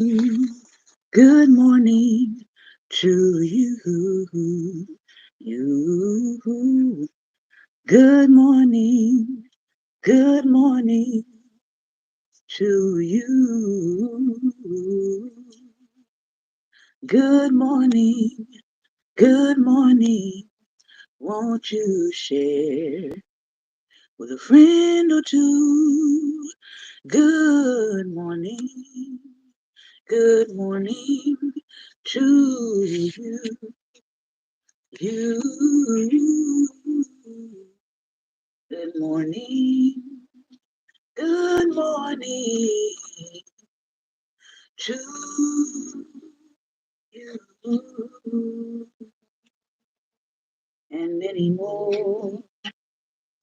Good morning to you. You. Good morning. Good morning to you. Good morning. Good morning. Won't you share with a friend or two? Good morning. Good morning to you. You. Good morning. Good morning to you. And many more,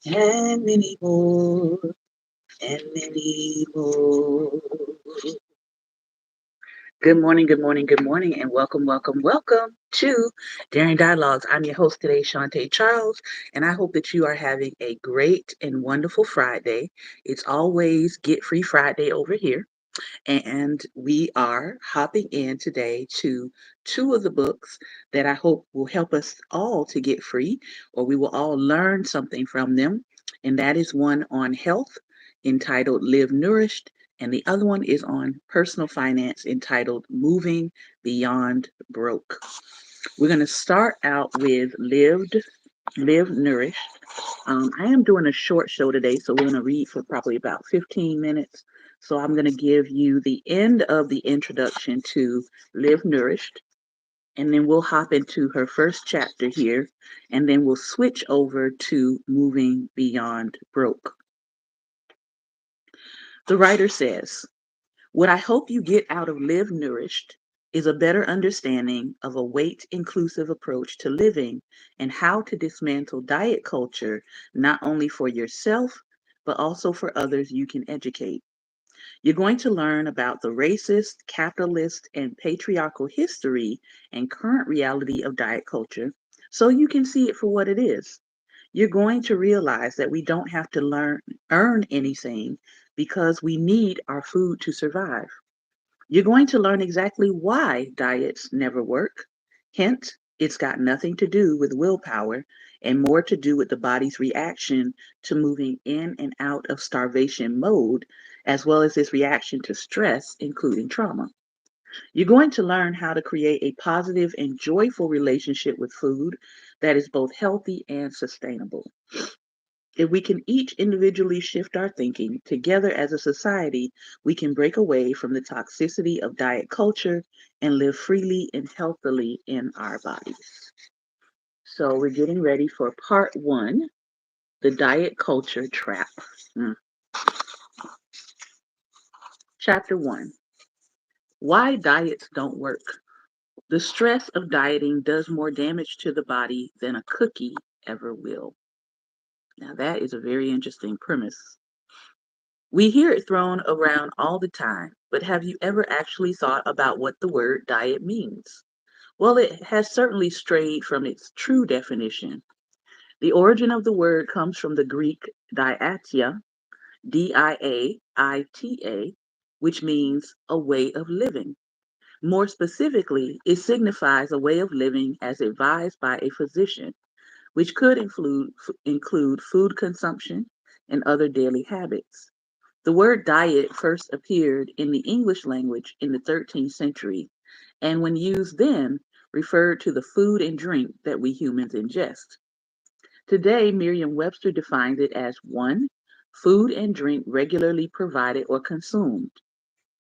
and many more, and many more. Good morning, good morning, good morning, and welcome to Daring Dialogues. I'm your host today, Shantae Charles, and I hope that you are having a great and wonderful Friday. It's always Get Free Friday over here, and we are hopping in today to two of the books that I hope will help us all to get free, or we will all learn something from them. And that is one on health entitled Live Nourished, and the other one is on personal finance entitled Moving Beyond Broke. We're going to start out with Live Nourished. I am doing a short show today, so we're going to read for probably about 15 minutes. So I'm going to give you the end of the introduction to Live Nourished, and then we'll hop into her first chapter here, and then we'll switch over to Moving Beyond Broke. The writer says, what I hope you get out of Live Nourished is a better understanding of a weight inclusive approach to living and how to dismantle diet culture, not only for yourself, but also for others you can educate. You're going to learn about the racist, capitalist, and patriarchal history and current reality of diet culture so you can see it for what it is. You're going to realize that we don't have to earn anything because we need our food to survive. You're going to learn exactly why diets never work. Hint, it's got nothing to do with willpower and more to do with the body's reaction to moving in and out of starvation mode, as well as its reaction to stress, including trauma. You're going to learn how to create a positive and joyful relationship with food that is both healthy and sustainable. If we can each individually shift our thinking, together as a society, we can break away from the toxicity of diet culture and live freely and healthily in our bodies. So we're getting ready for part one, the diet culture trap. Mm. Chapter one, why diets don't work. The stress of dieting does more damage to the body than a cookie ever will. Now that is a very interesting premise. We hear it thrown around all the time, but have you ever actually thought about what the word diet means? Well, it has certainly strayed from its true definition. The origin of the word comes from the Greek diatia, Diaita, which means a way of living. More specifically, it signifies a way of living as advised by a physician, which could include food consumption and other daily habits. The word diet first appeared in the English language in the 13th century, and when used then, referred to the food and drink that we humans ingest. Today, Merriam-Webster defines it as 1. Food and drink regularly provided or consumed.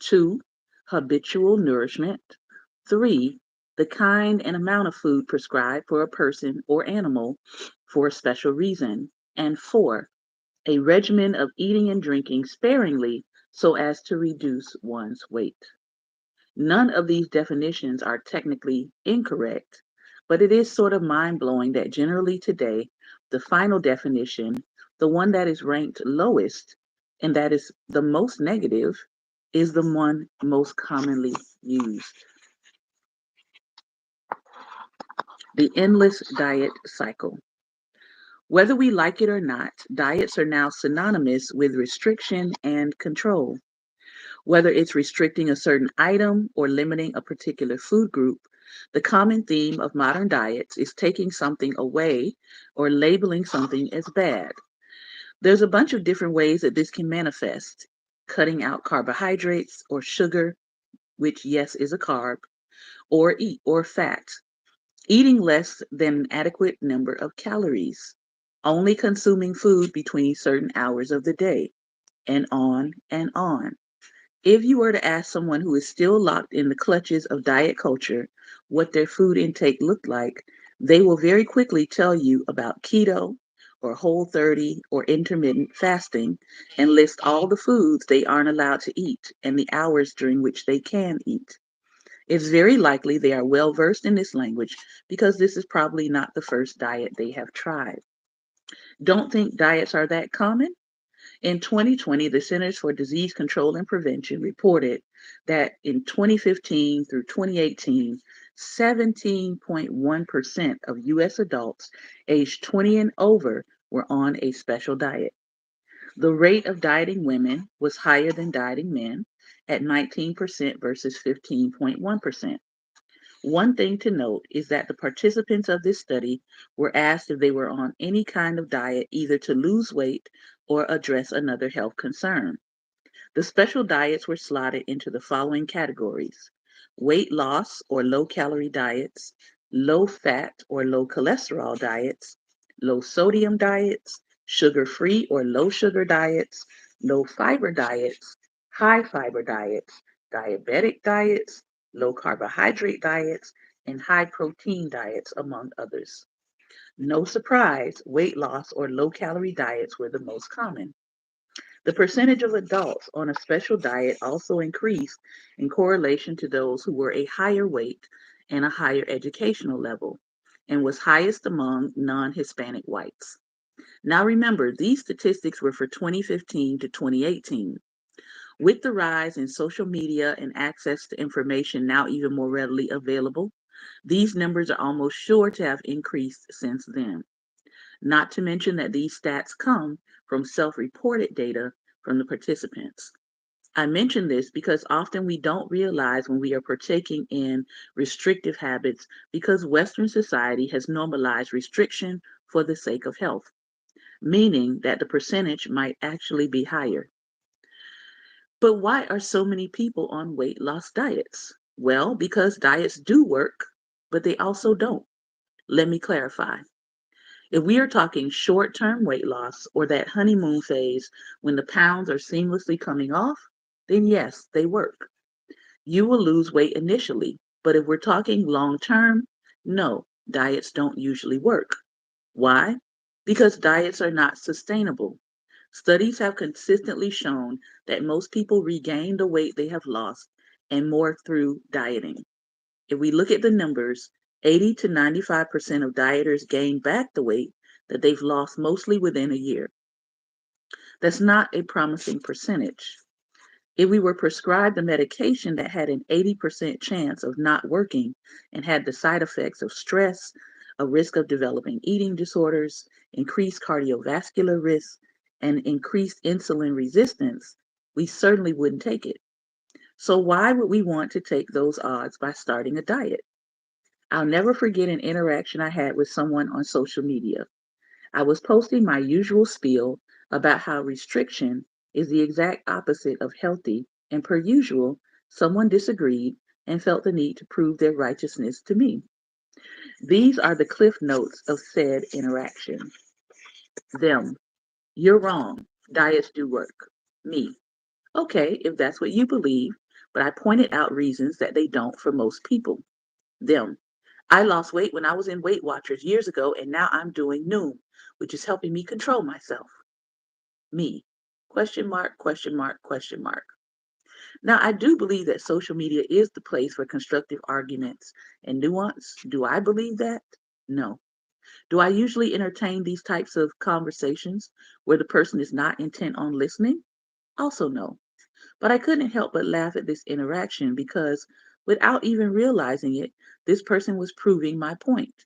2. Habitual nourishment. 3. The kind and amount of food prescribed for a person or animal for a special reason. And 4. A regimen of eating and drinking sparingly so as to reduce one's weight. None of these definitions are technically incorrect, but it is sort of mind blowing that generally today, the final definition, the one that is ranked lowest and that is the most negative, is the one most commonly used. The endless diet cycle. Whether we like it or not, diets are now synonymous with restriction and control. Whether it's restricting a certain item or limiting a particular food group, the common theme of modern diets is taking something away or labeling something as bad. There's a bunch of different ways that this can manifest: cutting out carbohydrates or sugar, which, yes, is a carb, or fat, eating less than an adequate number of calories, only consuming food between certain hours of the day, and on and on. If you were to ask someone who is still locked in the clutches of diet culture what their food intake looked like, they will very quickly tell you about keto or whole 30 or intermittent fasting and list all the foods they aren't allowed to eat and the hours during which they can eat. It's very likely they are well versed in this language because this is probably not the first diet they have tried. Don't think diets are that common? In 2020, the Centers for Disease Control and Prevention reported that in 2015 through 2018, 17.1% of U.S. adults aged 20 and over were on a special diet. The rate of dieting women was higher than dieting men at 19% versus 15.1%. One thing to note is that the participants of this study were asked if they were on any kind of diet either to lose weight or address another health concern. The special diets were slotted into the following categories: weight loss or low calorie diets, low fat or low cholesterol diets, low sodium diets, sugar free or low sugar diets, low fiber diets, high fiber diets, diabetic diets, low carbohydrate diets, and high protein diets, among others. No surprise, weight loss or low calorie diets were the most common. The percentage of adults on a special diet also increased in correlation to those who were a higher weight and a higher educational level, and was highest among non Hispanic whites. Now remember, these statistics were for 2015 to 2018. With the rise in social media and access to information now even more readily available, these numbers are almost sure to have increased since then. Not to mention that these stats come from self reported data from the participants. I mention this because often we don't realize when we are partaking in restrictive habits because Western society has normalized restriction for the sake of health, meaning that the percentage might actually be higher. But why are so many people on weight loss diets? Well, because diets do work, but they also don't. Let me clarify. If we are talking short term weight loss or that honeymoon phase when the pounds are seamlessly coming off, then yes, they work. You will lose weight initially, but if we're talking long term, no, diets don't usually work. Why? Because diets are not sustainable. Studies have consistently shown that most people regain the weight they have lost and more through dieting. If we look at the numbers, 80 to 95% of dieters gain back the weight that they've lost mostly within a year. That's not a promising percentage. If we were prescribed a medication that had an 80% chance of not working and had the side effects of stress, a risk of developing eating disorders, increased cardiovascular risk, and increased insulin resistance, we certainly wouldn't take it. So why would we want to take those odds by starting a diet? I'll never forget an interaction I had with someone on social media. I was posting my usual spiel about how restriction is the exact opposite of healthy, and per usual, someone disagreed and felt the need to prove their righteousness to me. These are the cliff notes of said interaction. Them: you're wrong. Diets do work. Me: okay, if that's what you believe, but I pointed out reasons that they don't for most people. Them: I lost weight when I was in Weight Watchers years ago, and now I'm doing Noom, which is helping me control myself. Me: question mark, question mark, question mark. Now, I do believe that social media is the place for constructive arguments and nuance. Do I believe that? No. Do I usually entertain these types of conversations where the person is not intent on listening? Also, no. But I couldn't help but laugh at this interaction because, without even realizing it, this person was proving my point.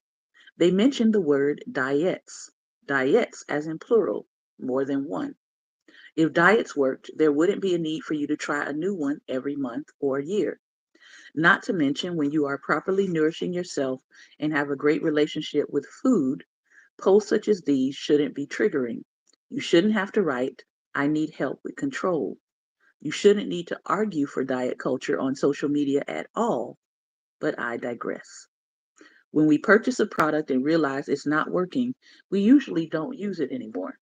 They mentioned the word diets, diets as in plural, more than one. If diets worked, there wouldn't be a need for you to try a new one every month or year. Not to mention, when you are properly nourishing yourself and have a great relationship with food, posts such as these shouldn't be triggering. You shouldn't have to write, I need help with control. You shouldn't need to argue for diet culture on social media at all, but I digress. When we purchase a product and realize it's not working, we usually don't use it anymore.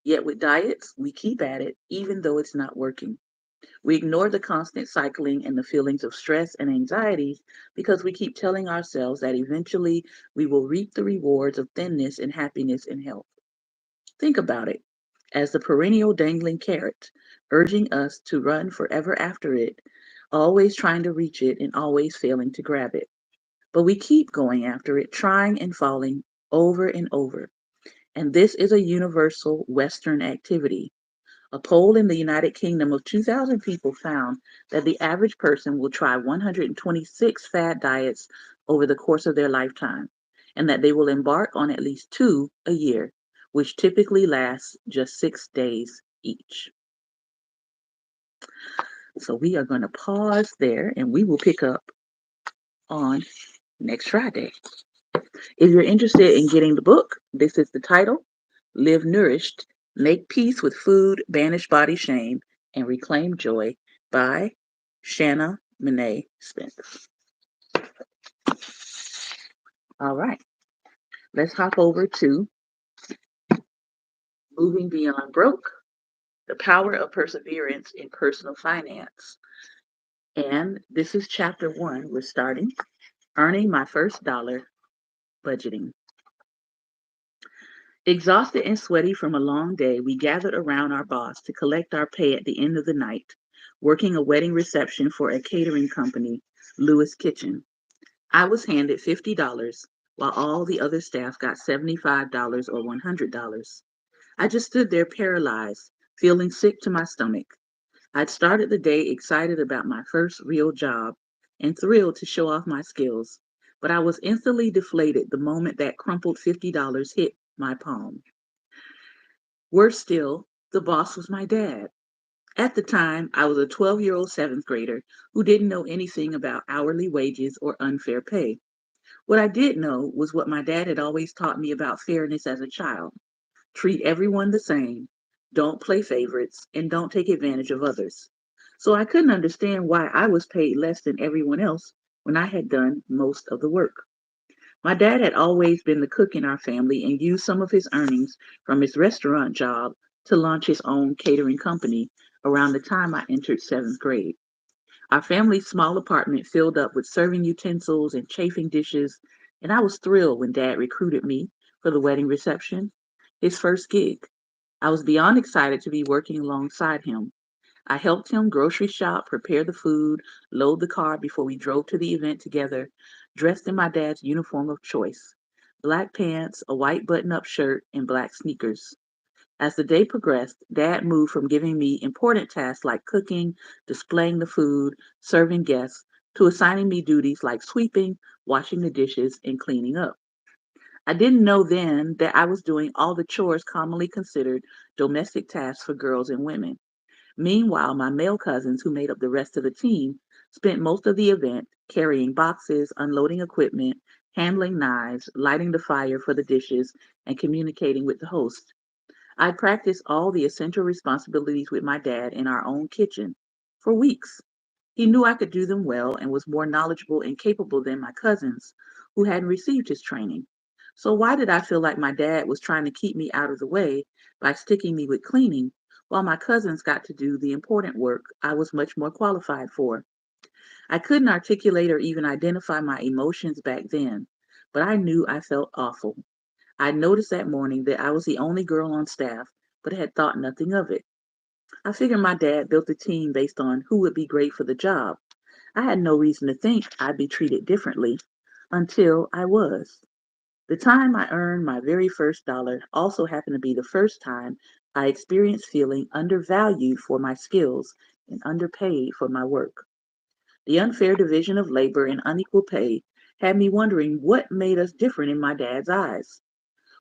Yet with diets, we keep at it even though it's not working. We ignore the constant cycling and the feelings of stress and anxiety because we keep telling ourselves that eventually we will reap the rewards of thinness and happiness and health. Think about it as the perennial dangling carrot, urging us to run forever after it, always trying to reach it and always failing to grab it. But we keep going after it, trying and falling over and over. And this is a universal Western activity. A poll in the United Kingdom of 2,000 people found that the average person will try 126 fad diets over the course of their lifetime, and that they will embark on at least two a year, which typically lasts just 6 days each. So we are going to pause there and we will pick up on next Friday. If you're interested in getting the book, this is the title: Live Nourished, Make Peace with Food, Banish Body Shame, and Reclaim Joy by Shanna Monet Smith. All right, let's hop over to Moving Beyond Broke, The Power of Perseverance in Personal Finance. And this is chapter 1. We're starting Earning My First Dollar, Budgeting. Exhausted and sweaty from a long day, we gathered around our boss to collect our pay at the end of the night, working a wedding reception for a catering company, Lewis Kitchen. I was handed $50, while all the other staff got $75 or $100. I just stood there paralyzed, feeling sick to my stomach. I'd started the day excited about my first real job and thrilled to show off my skills, but I was instantly deflated the moment that crumpled $50 hit my palm. Worse still, the boss was my dad. At the time, I was a 12-year-old seventh grader who didn't know anything about hourly wages or unfair pay. What I did know was what my dad had always taught me about fairness as a child: treat everyone the same, don't play favorites, and don't take advantage of others. So I couldn't understand why I was paid less than everyone else when I had done most of the work. My dad had always been the cook in our family and used some of his earnings from his restaurant job to launch his own catering company around the time I entered seventh grade. Our family's small apartment filled up with serving utensils and chafing dishes, and I was thrilled when Dad recruited me for the wedding reception, his first gig. I was beyond excited to be working alongside him. I helped him grocery shop, prepare the food, load the car before we drove to the event together, dressed in my dad's uniform of choice: black pants, a white button up shirt, and black sneakers. As the day progressed, Dad moved from giving me important tasks like cooking, displaying the food, serving guests, to assigning me duties like sweeping, washing the dishes, and cleaning up. I didn't know then that I was doing all the chores commonly considered domestic tasks for girls and women. Meanwhile, my male cousins, who made up the rest of the team, spent most of the event carrying boxes, unloading equipment, handling knives, lighting the fire for the dishes, and communicating with the host. I practiced all the essential responsibilities with my dad in our own kitchen for weeks. He knew I could do them well and was more knowledgeable and capable than my cousins, who hadn't received his training. So why did I feel like my dad was trying to keep me out of the way by sticking me with cleaning, while my cousins got to do the important work I was much more qualified for? I couldn't articulate or even identify my emotions back then, but I knew I felt awful. I noticed that morning that I was the only girl on staff, but had thought nothing of it. I figured my dad built the team based on who would be great for the job. I had no reason to think I'd be treated differently until I was. The time I earned my very first dollar also happened to be the first time I experienced feeling undervalued for my skills and underpaid for my work. The unfair division of labor and unequal pay had me wondering what made us different in my dad's eyes.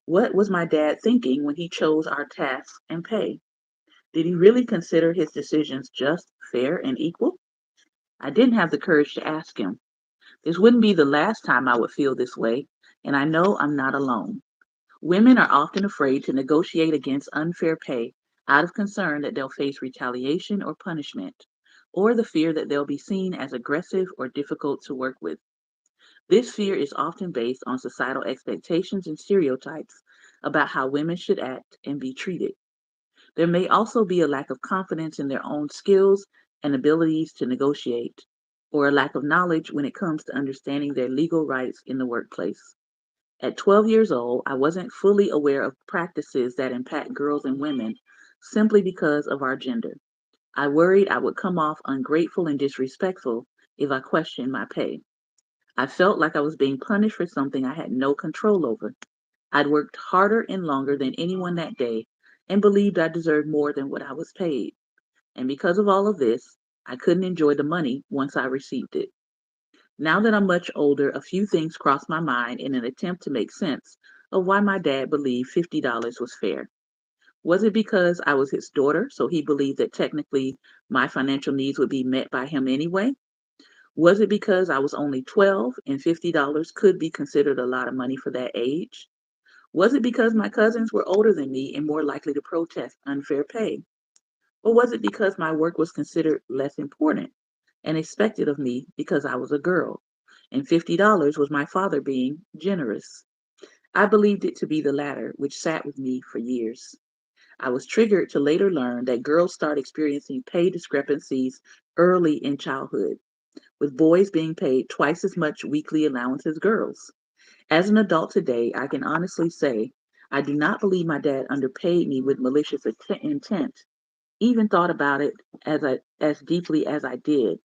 What was my dad thinking when he chose our tasks and pay? Did he really consider his decisions just, fair, and equal? I didn't have the courage to ask him. This wouldn't be the last time I would feel this way, and I know I'm not alone. Women are often afraid to negotiate against unfair pay out of concern that they'll face retaliation or punishment, or the fear that they'll be seen as aggressive or difficult to work with. This fear is often based on societal expectations and stereotypes about how women should act and be treated. There may also be a lack of confidence in their own skills and abilities to negotiate, or a lack of knowledge when it comes to understanding their legal rights in the workplace. At 12 years old, I wasn't fully aware of practices that impact girls and women simply because of our gender. I worried I would come off ungrateful and disrespectful if I questioned my pay. I felt like I was being punished for something I had no control over. I'd worked harder and longer than anyone that day and believed I deserved more than what I was paid. And because of all of this, I couldn't enjoy the money once I received it. Now that I'm much older, a few things crossed my mind in an attempt to make sense of why my dad believed $50 was fair. Was it because I was his daughter, so he believed that technically my financial needs would be met by him anyway? Was it because I was only 12 and $50 could be considered a lot of money for that age? Was it because my cousins were older than me and more likely to protest unfair pay? Or was it because my work was considered less important and expected of me because I was a girl? And $50 was my father being generous. I believed it to be the latter, which sat with me for years. I was triggered to later learn that girls start experiencing pay discrepancies early in childhood, with boys being paid twice as much weekly allowance as girls. As an adult today, I can honestly say I do not believe my dad underpaid me with malicious intent, even thought about it as deeply as I did.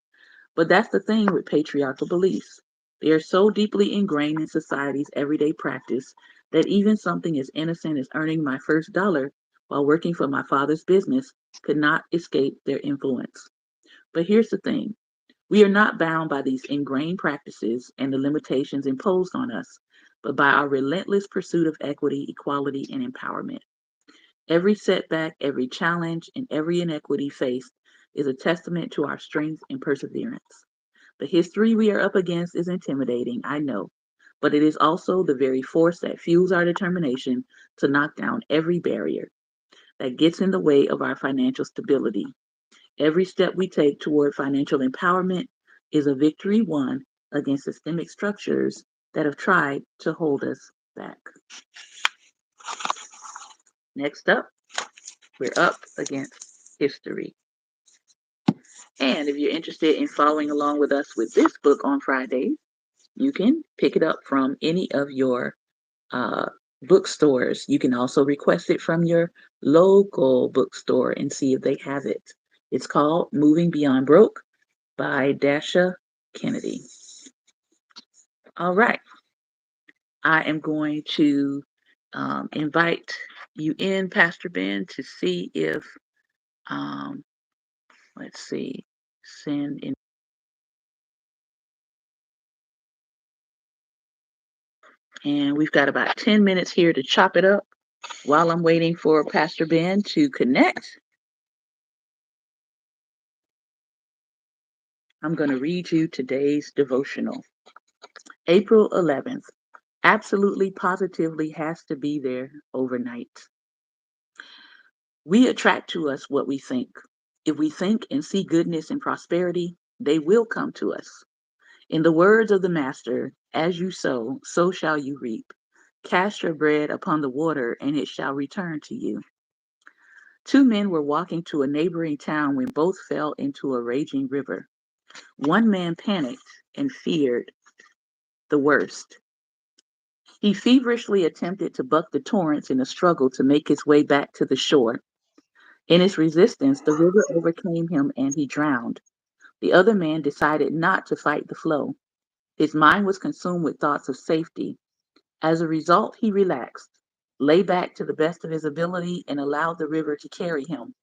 But that's the thing with patriarchal beliefs. They are so deeply ingrained in society's everyday practice that even something as innocent as earning my first dollar while working for my father's business could not escape their influence. But here's the thing, we are not bound by these ingrained practices and the limitations imposed on us, but by our relentless pursuit of equity, equality, and empowerment. Every setback, every challenge, and every inequity faced is a testament to our strength and perseverance. The history we are up against is intimidating, I know, but it is also the very force that fuels our determination to knock down every barrier that gets in the way of our financial stability. Every step we take toward financial empowerment is a victory won against systemic structures that have tried to hold us back. Next up, we're up against history. And if you're interested in following along with us with this book on Fridays, you can pick it up from any of your uh, bookstores. You can also request it from your local bookstore and see if they have it. It's called Moving Beyond Broke by Dasha Kennedy. All right. I am going to invite you in, Pastor Ben, to see if, um, let's see, send in. And we've got about 10 minutes here to chop it up while I'm waiting for Pastor Ben to connect. I'm going to read you today's devotional. April 11th. Absolutely, positively has to be there overnight. We attract to us what we think. If we think and see goodness and prosperity, they will come to us. In the words of the Master, as you sow, so shall you reap. Cast your bread upon the water, and it shall return to you. Two men were walking to a neighboring town when both fell into a raging river. One man panicked and feared the worst. He feverishly attempted to buck the torrents in a struggle to make his way back to the shore. In his resistance, the river overcame him and he drowned. The other man decided not to fight the flow. His mind was consumed with thoughts of safety. As a result, he relaxed, lay back to the best of his ability, and allowed the river to carry him.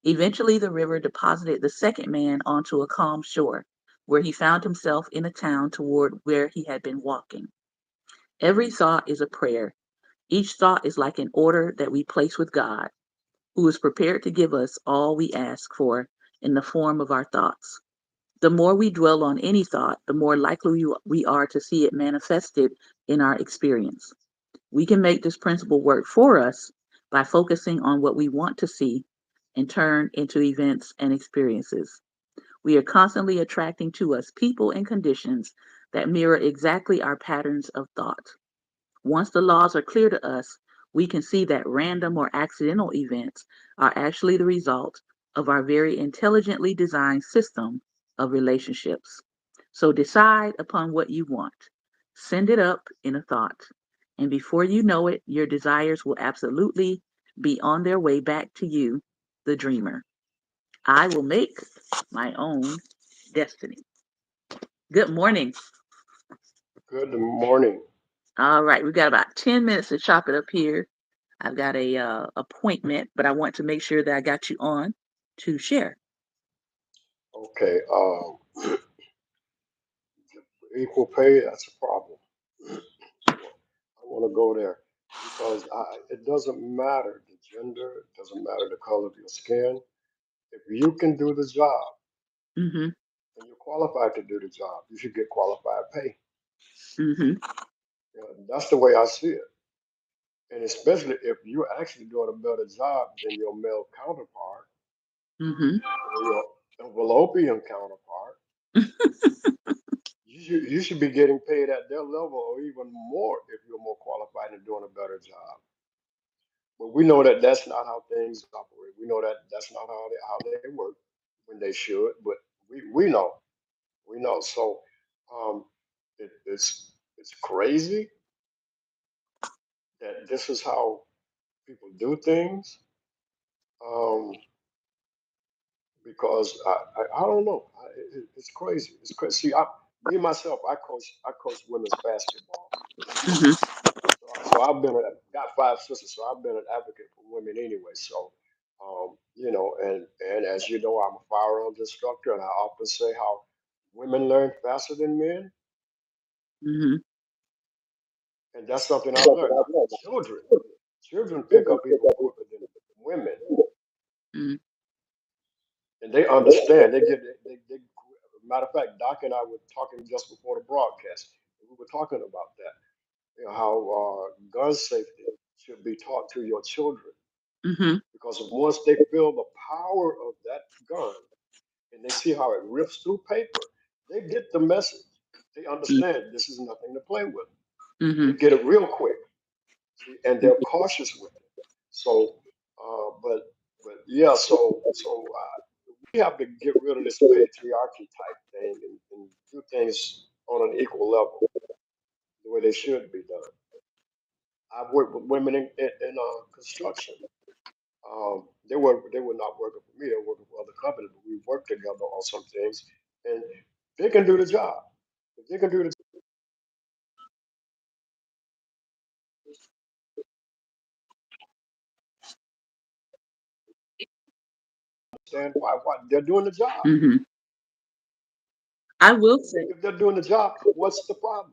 Eventually, the river deposited the second man onto a calm shore, where he found himself in a town toward where he had been walking. Every thought is a prayer. Each thought is like an order that we place with God, who is prepared to give us all we ask for in the form of our thoughts. The more we dwell on any thought, the more likely we are to see it manifested in our experience. We can make this principle work for us by focusing on what we want to see and turn into events and experiences. We are constantly attracting to us people and conditions that mirror exactly our patterns of thought. Once the laws are clear to us, we can see that random or accidental events are actually the result of our very intelligently designed system of relationships. So decide upon what you want, send it up in a thought, and before you know it, your desires will absolutely be on their way back to you, the dreamer. I will make my own destiny. Good morning. Good morning. All right, we've got about 10 minutes to chop it up here. I've got a appointment, but I want to make sure that I got you on to share. Okay, equal pay, that's a problem. I want to go there because it doesn't matter the gender, it doesn't matter the color of your skin. If you can do the job Mm-hmm. and you're qualified to do the job, you should get qualified pay. Mm-hmm. That's the way I see it. And especially if you're actually doing a better job than your male counterpart Mm-hmm. or your envelopian counterpart, you should be getting paid at their level or even more if you're more qualified and doing a better job. But we know that that's not how things operate. We know that that's not how they work when they should. But we know. So um, it's crazy that this is how people do things. Um, because I don't know. It's crazy. It's crazy. See, me myself, I coach women's basketball. Mm-hmm. So I've got five sisters, so I've been an advocate for women anyway. So, and as you know, I'm a firearms instructor, and I often say how women learn faster than men, Mm-hmm. and that's something I've learned. Now, children pick up even quicker than women, Mm-hmm. and they understand. They matter of fact, Doc and I were talking just before the broadcast. We were talking about that, how gun safety should be taught to your children. Mm-hmm. Because once they feel the power of that gun and they see how it rips through paper, they get the message. They understand this is nothing to play with. Mm-hmm. They get it real quick, see, and they're cautious with it. So, but yeah, we have to get rid of this patriarchy type thing and do things on an equal level, the way they should be done. I've worked with women in construction. They were not working for me. They were working for other companies, but we worked together on some things, and they can do the job. If they can do the understand why they're doing the job. Mm-hmm. I will say, If they're doing the job, what's the problem?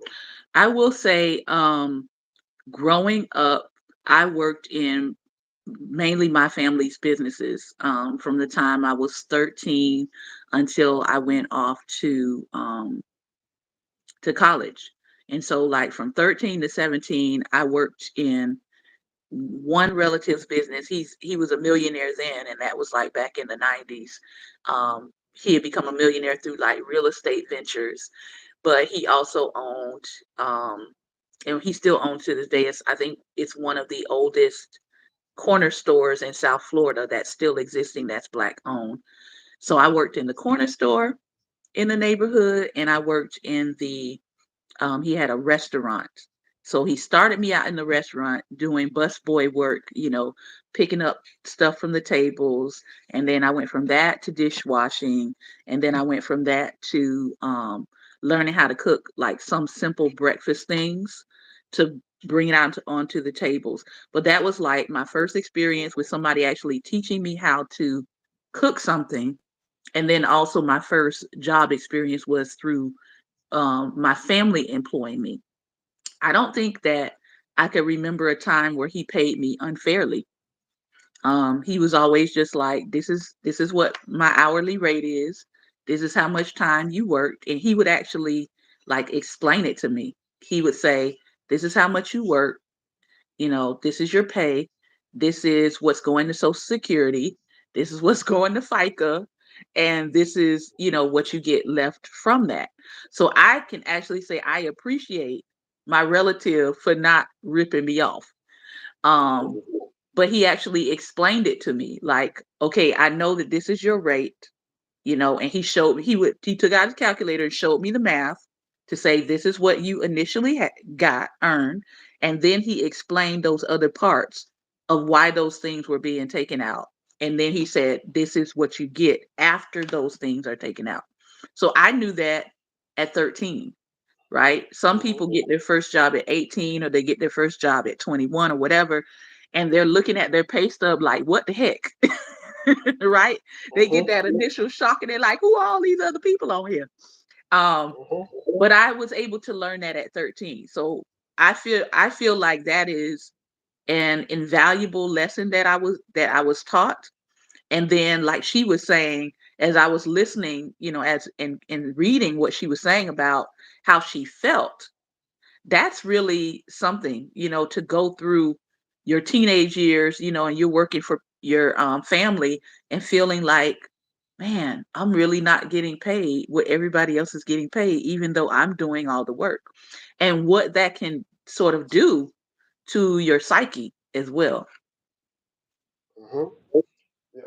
I will say, growing up, I worked in mainly my family's businesses from the time I was 13 until I went off to college. And so, like from 13 to 17, I worked in one relative's business. He was a millionaire then, and that was like back in the 90s. He had become a millionaire through like real estate ventures, but he also owned, and he still owns to this day. I think it's one of the oldest corner stores in South Florida that's still existing. That's black owned. So I worked in the corner store in the neighborhood, and I worked in the he had a restaurant. So he started me out in the restaurant doing busboy work, picking up stuff from the tables. And then I went from that to dishwashing. And then I went from that to learning how to cook like some simple breakfast things to bring it out onto the tables. But that was like my first experience with somebody actually teaching me how to cook something. And then also my first job experience was through my family employing me. I don't think that I could remember a time where he paid me unfairly. He was always just like, this is what my hourly rate is. This is how much time you worked. And he would actually like explain it to me. He would say, this is how much you work, this is your pay. This is what's going to Social Security. This is what's going to FICA. And this is, what you get left from that. So I can actually say I appreciate my relative for not ripping me off. Um, Mhm. but he actually explained it to me like, okay, I know that this is your rate, and he took out his calculator and showed me the math to say this is what you initially got earned, and then he explained those other parts of why those things were being taken out, and then he said this is what you get after those things are taken out. So I knew that at 13, right? Some Mhm. people get their first job at 18, or they get their first job at 21 or whatever, and they're looking at their pay stub like, what the heck? Right? They get Mhm. that initial shock and they're like, who are all these other people on here? Um, Mhm. but I was able to learn that at 13. So I feel like that is an invaluable lesson that I was taught. And then, like she was saying, as I was listening, as in reading what she was saying about how she felt, that's really something, to go through your teenage years, and you're working for your family and feeling like, man, I'm really not getting paid what everybody else is getting paid, even though I'm doing all the work, and what that can sort of do to your psyche as well. Mhm. Yeah.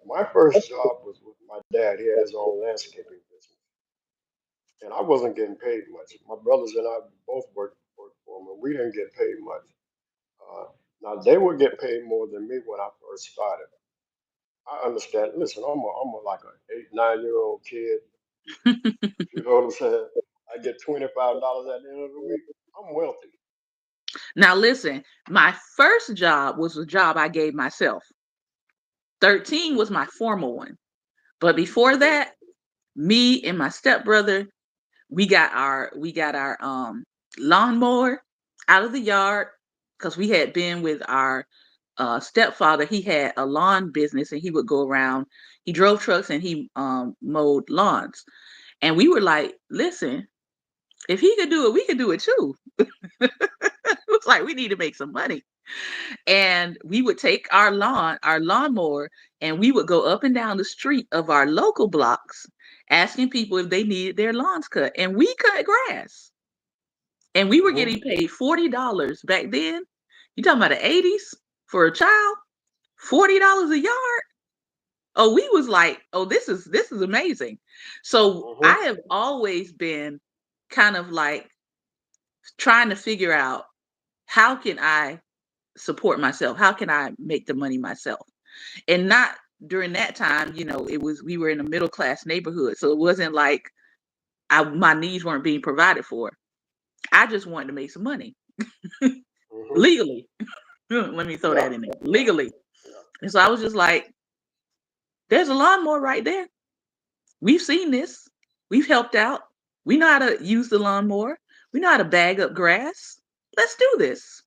My first job was with my dad. He had his own landscaping business, and I wasn't getting paid much. My brothers and I both worked for him, and we didn't get paid much. Uh, Now they would get paid more than me when I first started. I understand. Listen, I'm like an 8, 9 year old kid. You know what I'm saying? I get $25 at the end of the week. I'm wealthy. Now, listen, my first job was a job I gave myself. 13 Hmm. was my formal one. But before Hmm. that, me and my stepbrother, we got our lawnmower out of the yard because we had been with our stepfather. He had a lawn business and he would go around. He drove trucks and he mowed lawns. And we were like, listen, if he could do it, we could do it too. It was like we need to make some money. And we would take our lawnmower, and we would go up and down the street of our local blocks asking people if they needed their lawns cut. And we cut grass. And we were Hmm. getting paid $40 back then. You talking about the 80s for a child? $40 a yard? Oh, we was like, oh, this is amazing. So Hmm. I have always been kind of like trying to figure out, how can I support myself? How can I make the money myself? And not during that time, it was we were in a middle class neighborhood. So it wasn't like my needs weren't being provided for. I just wanted to make some money Hmm. legally. Let me throw Yeah. that in there. Yeah. Legally. Yeah. And so I was just like, there's a lawnmower right there. We've seen this. We've helped out. We know how to use the lawnmower. We know how to bag up grass. Let's do this.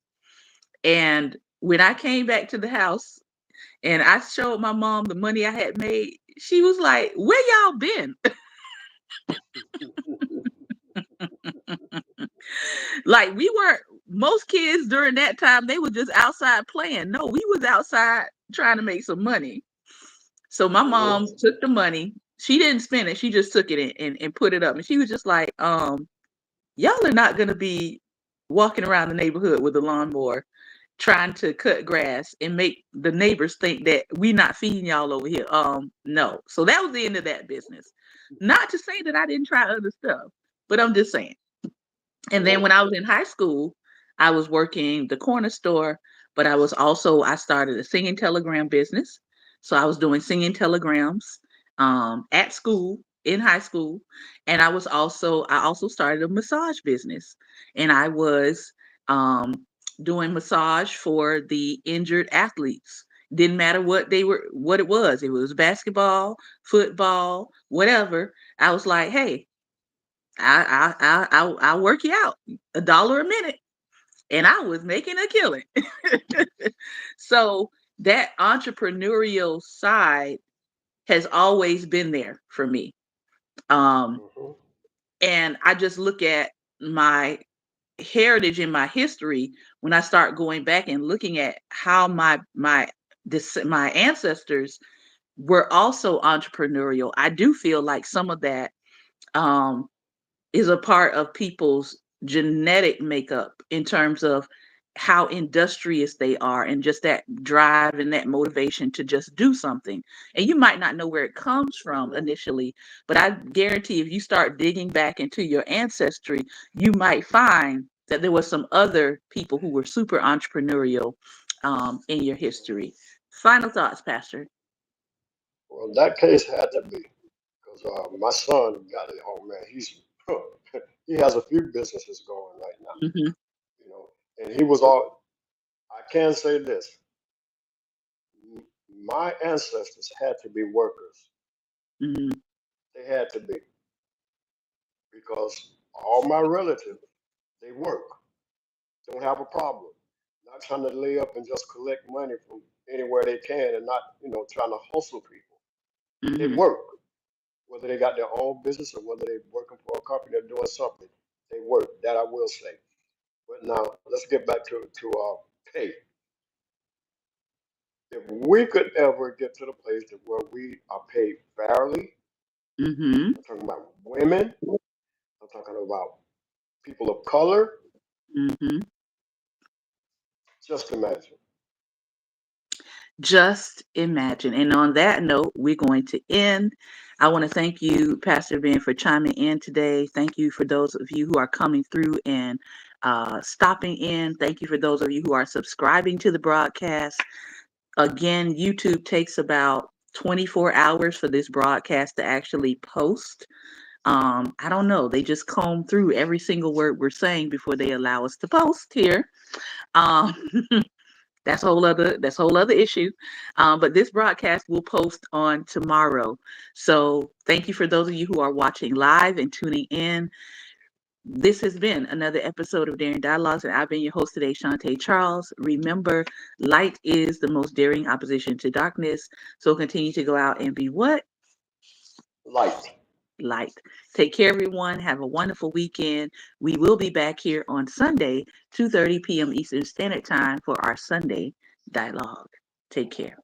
And when I came back to the house and I showed my mom the money I had made, she was like, where y'all been? Like, we weren't, most kids during that time, they were just outside playing. No, we was outside trying to make some money. So my Hmm. mom took the money. She didn't spend it. She just took it and put it up. And she was just like, y'all are not gonna be walking around the neighborhood with a lawnmower trying to cut grass and make the neighbors think that we not feeding y'all over here. No. So that was the end of that business. Not to say that I didn't try other stuff, but I'm just saying. And then Hmm. when I was in high school, I was working the corner store, but I started a singing telegram business. So I was doing singing telegrams at school, in high school. And I also started a massage business. And I was um, doing massage for the injured athletes. Didn't matter what it was. It was basketball, football, whatever. I was like, hey, I'll work you out $1 a minute, and I was making a killing. So that entrepreneurial side has always been there for me. Um, Hmm. and I just look at my heritage and my history when I start going back and looking at how my ancestors were also entrepreneurial. I do feel like some of that um, is a part of people's genetic makeup in terms of how industrious they are and just that drive and that motivation to just do something. And you might not know where it comes from Hmm. initially, but I guarantee if you start digging back into your ancestry, you might find that there was some other people who were super entrepreneurial in your history. Final thoughts, Pastor. Well, in that case had to be because my son got it. Oh man, he's he has a few businesses going right now. Hmm. You know, and he was all. I can say this: my ancestors had to be workers. Hmm. They had to be because all my relatives they work. Don't have a problem. Not trying to lay up and just collect money from anywhere they can, and not trying to hustle people. They Hmm. work. Whether they got their own business or whether they're working for a company or doing something, they work. That I will say. But now let's get back to pay. If we could ever get to the place that where we are paid fairly, Hmm. I'm talking about women, I'm talking about people of color. Hmm. Just imagine. Just imagine. And on that note, we're going to end. I want to thank you, Pastor Ben, for chiming in today. Thank you for those of you who are coming through and stopping in. Thank you for those of you who are subscribing to the broadcast. Again, YouTube takes about 24 hours for this broadcast to actually post. I don't know. They just comb through every single word we're saying before they allow us to post here. Um, that's whole other issue. But this broadcast will post on tomorrow. So thank you for those of you who are watching live and tuning in. This has been another episode of Daring Dialogues, and I've been your host today, Shantae Charles. Remember, light is the most daring opposition to darkness. So continue to go out and be what? Light. Light. Take care, everyone. Have a wonderful weekend. We will be back here on Sunday, 2:30 p.m. Eastern Standard Time for our Sunday dialogue. Take care.